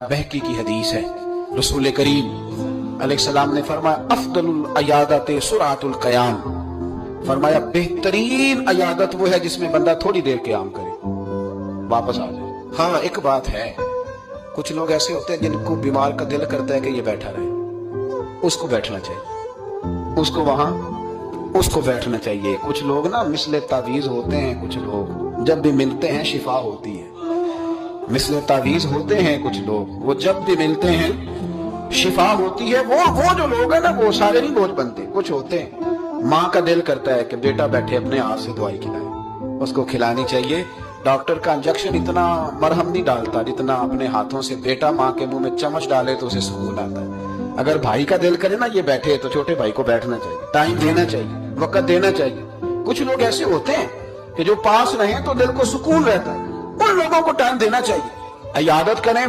बहकी की हदीस है, रसूल करीम अलैहिस्सलाम ने फरमाया अफदलुल अयादत सुरातुल क़याम, फरमाया बेहतरीन अयादत वो है जिसमें बंदा थोड़ी देर क़याम करे, वापस आ जाए। हाँ, एक बात है, कुछ लोग ऐसे होते हैं जिनको बीमार का दिल करता है कि ये बैठा रहे, उसको बैठना चाहिए, उसको बैठना चाहिए। कुछ लोग ना मिसले तावीज होते हैं, कुछ लोग जब भी मिलते हैं शिफा होती है। मिसले तावीज होते हैं कुछ लोग, वो जब भी मिलते हैं शिफा होती है। वो जो लोग हैं ना, वो सारे नहीं बोझ बनते। कुछ होते हैं माँ का दिल करता है कि बेटा बैठे अपने हाथ से दवाई खिलाए, उसको खिलानी चाहिए। डॉक्टर का इंजेक्शन इतना मरहम नहीं डालता जितना अपने हाथों से बेटा माँ के मुंह में चम्मच डाले तो उसे सुकून आता है। अगर भाई का दिल करे ना ये बैठे, तो छोटे भाई को बैठना चाहिए, टाइम देना चाहिए, वक्त देना चाहिए। कुछ लोग ऐसे होते हैं कि जो पास रहे तो दिल को सुकून रहता है, उन लोगों को टाइम देना चाहिए, इयादत करें।